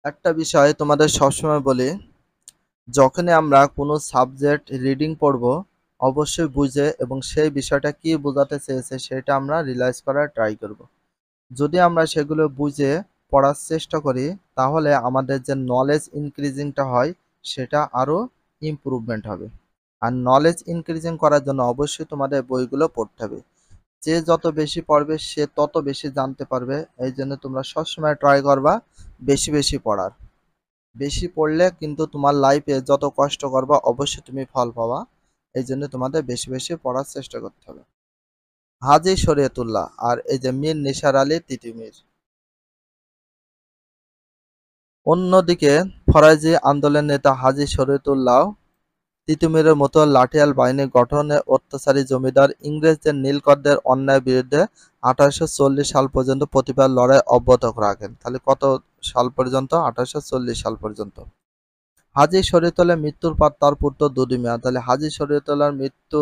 একটা বিষয় তোমাদের সবসময় বলি, যখনই আমরা কোনো সাবজেক্ট রিডিং পড়ব, অবশ্যই বুঝে এবং সেই বিষয়টা কি বোঝাতে চেয়েছে সেটা আমরা রিয়ালাইজ করার ট্রাই করব। যদি আমরা সেগুলো বুঝে পড়ার চেষ্টা করি, তাহলে আমাদের যে নলেজ ইনক্রিজিংটা হয় সেটা আরও ইমপ্রুভমেন্ট হবে। আর নলেজ ইনক্রিজিং করার জন্য অবশ্যই তোমাদের বইগুলো পড়তে হবে। যে যত বেশি পড়বে সে তত বেশি জানতে পারবে। এই জন্য তোমরা সবসময় ট্রাই করবা বেশি বেশি পড়ার। বেশি পড়লে কিন্তু তোমার লাইফে যত কষ্ট করবা অবশ্যই তুমি ফল পাবা। এই জন্য তোমাদের বেশি বেশি পড়ার চেষ্টা করতে হবে। হাজী শরীয়তুল্লাহ আর এই যে মীর নিসার আলী তিতুমীর। অন্যদিকে ফরাজি আন্দোলনের নেতা হাজী শরীয়তুল্লাহ তিতুমীরের মতো লাঠিয়াল বাহিনী গঠনে অত্যাচারী জমিদার ইংরেজদের নীলকরদের অন্যায়ের বিরুদ্ধে 1840 সাল পর্যন্ত প্রতিবাদ লড়াই অব্যাহত রাখেন। তাহলে কত সাল পর্যন্ত? 1840 সাল পর্যন্ত। হাজী শরীয়তুল্লাহর মৃত্যুর পর তার পুত্র দুদু মিয়া। তাহলে হাজী শরীয়তুল্লাহর মৃত্যু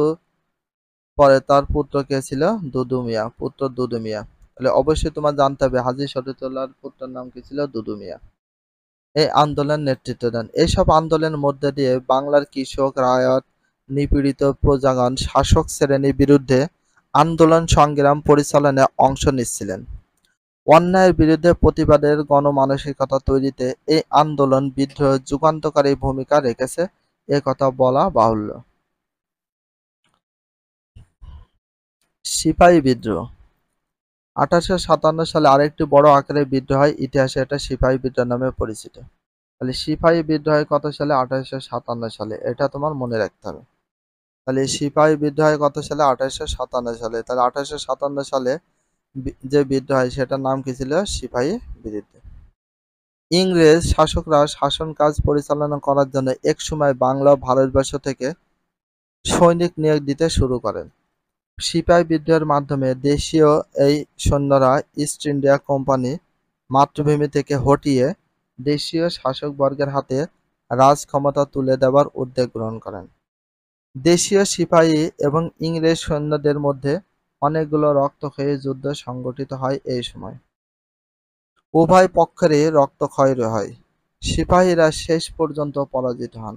পরে তার পুত্র কে ছিল? দুদু মিয়া, পুত্র দুদু মিয়া। তাহলে অবশ্যই তোমার জানতে হবে হাজী শরীয়তুল্লাহর পুত্রের নাম কি ছিল? দুদু মিয়া। এই আন্দোলন নেতৃত্ব দেন। এসব আন্দোলনের মধ্যে দিয়ে বাংলার কৃষক, রায়ত, নিপীড়িত প্রজাগণ শাসক শ্রেণীর বিরুদ্ধে আন্দোলন সংগ্রাম পরিচালনায় অংশ নিচ্ছিলেন। অন্যায়ের বিরুদ্ধে প্রতিবাদের গণমানসিকতা তৈরিতে এই আন্দোলন বিদ্রোহে যুগান্তকারী ভূমিকা রেখেছে, এ কথা বলা বাহুল্য। সিপাহী বিদ্রোহ 1857 সালে আরেকটি বড় আকারের বিদ্রোহ হয়, ইতিহাসে এটা সিপাহী বিদ্রোহ নামে পরিচিত। তাহলে সিপাহী বিদ্রোহ হয় কত সালে? 1857 সালে। এটা তোমার মনে রাখতে হবে। তাহলে সিপাহী বিদ্রোহ হয় কত সালে? 1857 সালে। তাহলে 1857 সালে যে বিদ্রোহ হয় সেটার নাম কি ছিল? সিপাহী বিদ্রোহ। ইংরেজ শাসকরা শাসন কাজ পরিচালনা করার জন্য একসময় বাংলা ও ভারতবর্ষ থেকে সৈনিক নিয়োগ দিতে শুরু করেন। সিপাহী বিদ্রোহের মাধ্যমে দেশীয় এই সৈন্যরা ইস্ট ইন্ডিয়া কোম্পানি মাতৃভূমি থেকে হটিয়ে দেশীয় শাসকবর্গের হাতে রাজ ক্ষমতা তুলে দেওয়ার উদ্যোগ গ্রহণ করেন। দেশীয় সিপাহী এবং ইংরেজ সৈন্যদের মধ্যে অনেকগুলো রক্তক্ষয়ী যুদ্ধ সংঘটিত হয় এই সময়। উভয় পক্ষেরই রক্তক্ষয় হয়। সিপাহীরা শেষ পর্যন্ত পরাজিত হন।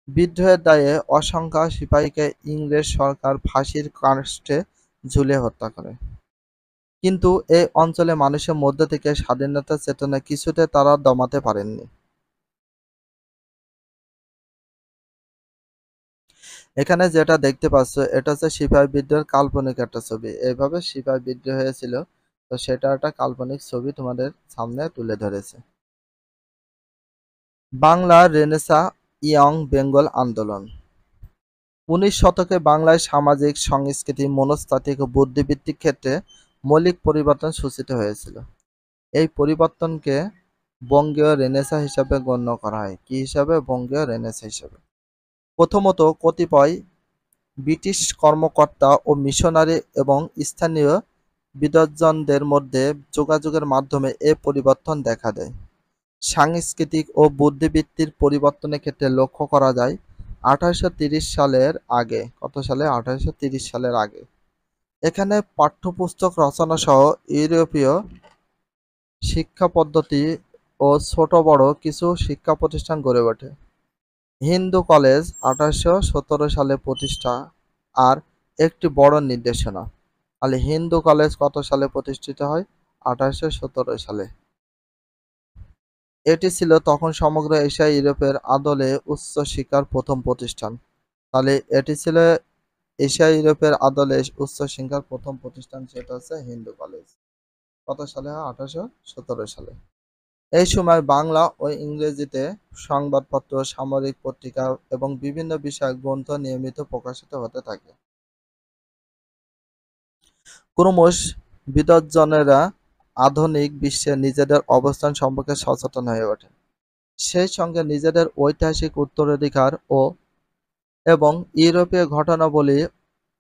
বিদ্রোহের দায়ে অসংখ্য সিপাহীকে ইংরেজ সরকার ফাঁসির কাস্টে ঝুলিয়ে হত্যা করে। কিন্তু এই অঞ্চলে মানুষের মধ্য থেকে স্বাধীনতার চেতনা কিছুতে তারা দমাতে পারেননি। এখানে যেটা দেখতে পাচ্ছ এটা হচ্ছে সিপাহী বিদ্রোহের কাল্পনিক একটা ছবি। এইভাবে সিপাহী বিদ্রোহ হয়েছিল, তো সেটা একটা কাল্পনিক ছবি তোমাদের সামনে তুলে ধরেছে। বাংলা রেনেসাঁ ইয়ং বেঙ্গল আন্দোলন 19 শতকে বাংলায় সামাজিক, সাংস্কৃতিক, মনস্তাত্ত্বিক ও বুদ্ধিবৃত্তিক ক্ষেত্রে মৌলিক পরিবর্তন সূচিত হয়েছিল। এই পরিবর্তনকে বঙ্গীয় রেনেসাঁ হিসাবে গণ্য করা হয়। কি হিসাবে? বঙ্গীয় রেনেসাঁ হিসাবে। প্রথমত কতিপয় ব্রিটিশ কর্মকর্তা ও মিশনারি এবং স্থানীয় বিদ্বজ্জনদের মধ্যে যোগাযোগের মাধ্যমে এ পরিবর্তন দেখা দেয়। সাংস্কৃতিক ও বুদ্ধিবৃত্তির পরিবর্তনের ক্ষেত্রে লক্ষ্য করা যায় 1830 সালের আগে। কত সালে? 1830 সালের আগে। এখানে পাঠ্যপুস্তক রচনা সহ ইউরোপীয় শিক্ষা পদ্ধতি ও ছোট বড় কিছু শিক্ষা প্রতিষ্ঠান গড়ে ওঠে। হিন্দু কলেজ 1817 সালে প্রতিষ্ঠা আর একটি বড় নির্দেশনা। তাহলে হিন্দু কলেজ কত সালে প্রতিষ্ঠিত হয়? 1817 সালে। এটি ছিল তখন সমগ্র এশিয়া ইউরোপের আদলে উচ্চ শিক্ষার প্রথম প্রতিষ্ঠান। তাহলে এটি ছিল এশিয়া ইউরোপের আদলে উচ্চ শিক্ষার প্রথম প্রতিষ্ঠান, সেটা হচ্ছে হিন্দু কলেজ। কত সালে হয়? 1817 সালে। এই সময় বাংলা ও ইংরেজিতে সংবাদপত্র, সামরিক পত্রিকা এবং বিভিন্ন বিষয়ক গ্রন্থ নিয়মিত প্রকাশিত হতে থাকে। ক্রমশ বিদ্বজ্জনেরা আধুনিক বিশ্বে নিজেদের অবস্থান সম্পর্কে সচেতন হয়ে ওঠে। সেই সঙ্গে নিজেদের ঐতিহাসিক উত্তরাধিকার এবং ইউরোপীয় ঘটনাবলী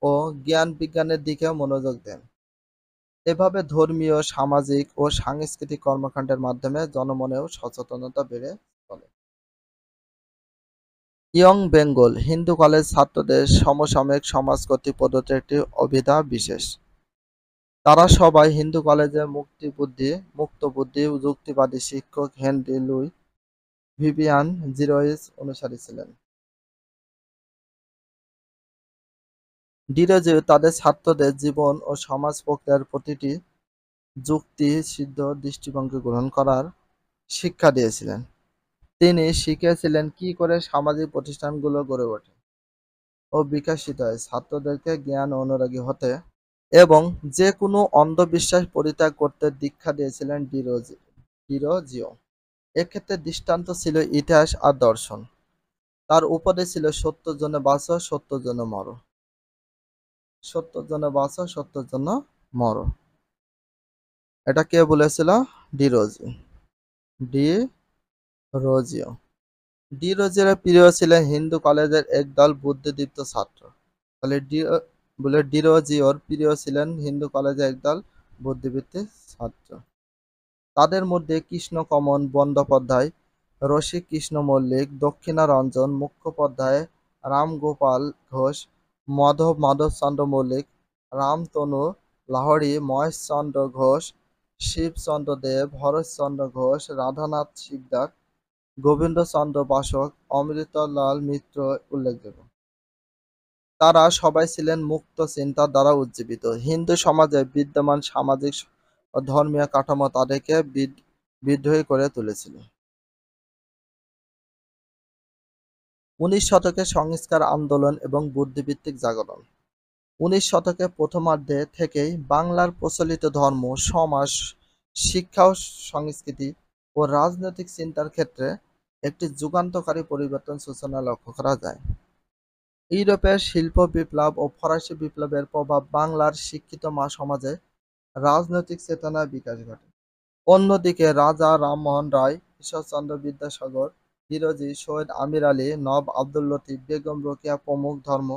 ও জ্ঞান বিজ্ঞানের দিকেও মনোযোগ দেন। এভাবে ধর্মীয়, সামাজিক ও সাংস্কৃতিক কর্মকাণ্ডের মাধ্যমে জনমনেও সচেতনতা বেড়ে চলে। ইয়ং বেঙ্গল হিন্দু কলেজ ছাত্রদের সমসাময়িক সমাজ কর্তৃক প্রদত্ত একটি অভিধা বিশেষ। তারা সবাই হিন্দু কলেজে মুক্তবুদ্ধি যুক্তিবাদী শিক্ষক হেনরি লুই ভিভিয়ান জিরোইস অনুসারী ছিলেন। ডিরোজিও তাদের ছাত্রদের জীবন ও সমাজ প্রক্রিয়ার প্রতিটি যুক্তি সিদ্ধ দৃষ্টিভঙ্গি গ্রহণ করার শিক্ষা দিয়েছিলেন। তিনি শিখিয়েছিলেন কি করে সামাজিক প্রতিষ্ঠানগুলো গড়ে ওঠে ও বিকশিত হয়, ছাত্রদেরকে জ্ঞান ও অনুরাগী হতে এবং যে কোনো অন্ধবিশ্বাস পরিত্যাগ করতে দীক্ষা দিয়েছিলেন ডিরোজিও। এক্ষেত্রে দৃষ্টান্ত ছিল ইতিহাস আর দর্শন। তার উপদেশ ছিল সত্যের জন্য বাঁচো, সত্যের জন্য মরো। সত্যের জন্য বাঁচো, সত্যের জন্য মরো। এটা কে বলেছিল? ডিরোজিও। ডিরোজিও। ডিরোজিওর প্রিয় ছিলেন হিন্দু কলেজের একদল বুদ্ধিদীপ্ত ছাত্র। তাহলে ডিরোজিওর প্রিয় ছিলেন হিন্দু কলেজের একদল বুদ্ধিদীপ্ত ছাত্র। তাদের মধ্যে কৃষ্ণকমল বন্দ্যোপাধ্যায়, রসিক কৃষ্ণ মল্লিক, দক্ষিণারঞ্জন মুখোপাধ্যায়, রামগোপাল ঘোষ, মাধবচন্দ্র মল্লিক, রামতনু লাহিড়ী, মহেশচন্দ্র ঘোষ, শিবচন্দ্র দেব, হরেশচন্দ্র ঘোষ, রাধানাথ শিকদার, গোবিন্দচন্দ্র বাসক, অমৃতলাল মিত্র উল্লেখযোগ্য। তারা সবাই ছিলেন মুক্ত চিন্তার দ্বারা উজ্জীবিত। হিন্দু সমাজে বিদ্যমান সামাজিক ও ধর্মীয় কাঠামো তাদেরকে বিদ্রোহী করে তুলেছিল। ১৯ শতকে সংস্কার আন্দোলন এবং বুদ্ধিবৃত্তিক জাগরণ। ১৯ শতকের প্রথমার্ধে থেকেই বাংলার প্রচলিত ধর্ম, সমাজ, শিক্ষা ও সংস্কৃতি ও রাজনৈতিক চিন্তার ক্ষেত্রে একটি যুগান্তকারী পরিবর্তন সূচনা লক্ষ্য করা যায়। ইউরোপের শিল্প বিপ্লব ও ফরাসি বিপ্লবের প্রভাব বাংলার শিক্ষিত সমাজে রাজনৈতিক চেতনার বিকাশ ঘটে। অন্যদিকে রাজা রামমোহন রায়, ঈশ্বরচন্দ্র বিদ্যাসাগর, হিরোজি, সৈয়দ আমির আলী, নবাব আব্দুল লতিফ, বেগম রোকেয়া প্রমুখ ধর্ম,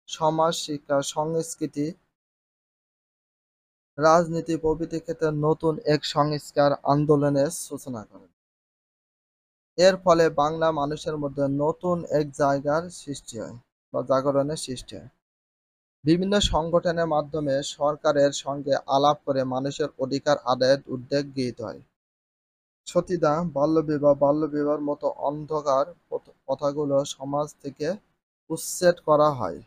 সমাজ, শিক্ষা, সংস্কৃতি, রাজনীতি প্রভৃতি ক্ষেত্রে নতুন এক সংস্কার আন্দোলনের সূচনা করেন। এর ফলে বাংলা মানুষের মধ্যে নতুন এক জায়গার সৃষ্টি হয় বা জাগরণের সৃষ্টি হয়। বিভিন্ন সংগঠনের মাধ্যমে সরকারের সঙ্গে আলাপ করে মানুষের অধিকার আদায়ের উদ্যোগ গৃহীত হয়। সতীদাহ, বাল্যবিবাহের মতো অন্ধকার প্রথাগুলো সমাজ থেকে উচ্ছেদ করা হয়।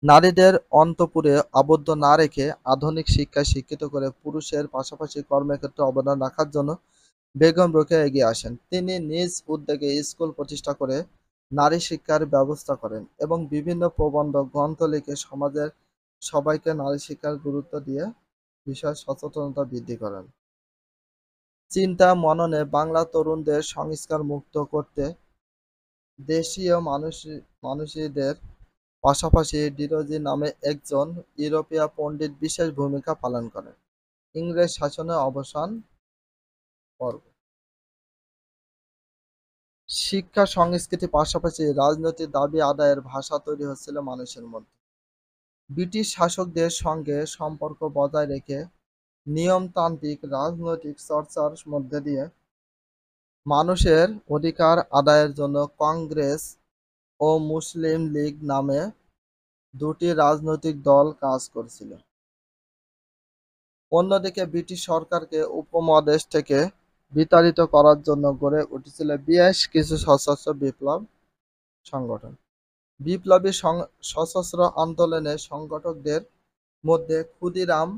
নারীদের অন্তঃপুরে আবদ্ধ না রেখে আধুনিক শিক্ষায় শিক্ষিত করে পুরুষের পাশাপাশি কর্মক্ষেত্রে অবদান রাখার জন্য বেগম রোকেয়া এগিয়ে আসেন। তিনি নিজ উদ্যোগে স্কুল প্রতিষ্ঠা করে নারী শিক্ষার ব্যবস্থা করেন এবং বিভিন্ন প্রবন্ধ গ্রন্থ লিখে সমাজের সবাইকে নারী শিক্ষার গুরুত্ব দিয়ে বিষয়ে সচেতনতা বৃদ্ধি করেন। চিন্তা মননে বাংলা তরুণদের সংস্কার মুক্ত করতে দেশীয় মানুষদের পাশাপাশি ডিরোজি নামে একজন ইউরোপীয় পণ্ডিত বিশেষ ভূমিকা পালন করেন। ইংরেজ শাসনের অবসান পর্ব। শিক্ষা সংস্কৃতি পাশাপাশি রাজনৈতিক দাবি আদায়ের ভাষা তৈরি হচ্ছিল মানুষের মধ্যে। ব্রিটিশ শাসকদের সঙ্গে সম্পর্ক বজায় রেখে নিয়মতান্ত্রিক রাজনৈতিক চর্চার মধ্যে দিয়ে মানুষের অধিকার আদায়ের জন্য কংগ্রেস ও মুসলিম লীগ নামে দুটি রাজনৈতিক দল কাজ করছিল। অন্যদিকে ব্রিটিশ সরকারকে উপমহাদেশ থেকে বিতাড়িত করার জন্য গড়ে উঠেছিল বেশ কিছু সশস্ত্র বিপ্লব সংগঠন। বিপ্লবী সশস্ত্র আন্দোলনের সংগঠকদের মধ্যে ক্ষুদিরাম,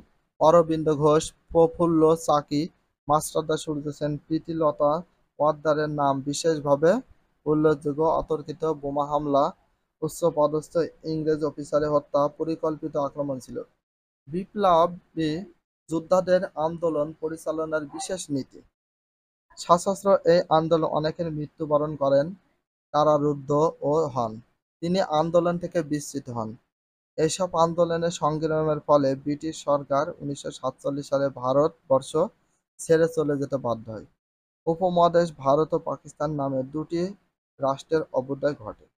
অরবিন্দ ঘোষ, প্রফুল্ল চাকি, মাস্টারদা সূর্য সেন, প্রীতিলতা ওয়াদ্দেদারের নাম বিশেষভাবে উল্লেখযোগ্য। অতর্কিত বোমা হামলা, উচ্চপদস্থ ইংরেজ অফিসারের হত্যা, পরিকল্পিত আক্রমণ ছিল বিপ্লবী যোদ্ধাদের আন্দোলন পরিচালনার বিশেষ নীতি। সশস্ত্র এই আন্দোলন অনেকের মৃত্যুবরণ করেন, কারারুদ্ধ ও হন। তিনি আন্দোলন থেকে বিচ্যুত হন। এইসব আন্দোলনের সংগ্রামের ফলে ব্রিটিশ সরকার ১৯৪৭ সালে ভারতবর্ষ ছেড়ে চলে যেতে বাধ্য হয়। উপমহাদেশ ভারত ও পাকিস্তান নামে দুটি রাষ্ট্রের অভ্যুদয় ঘটে।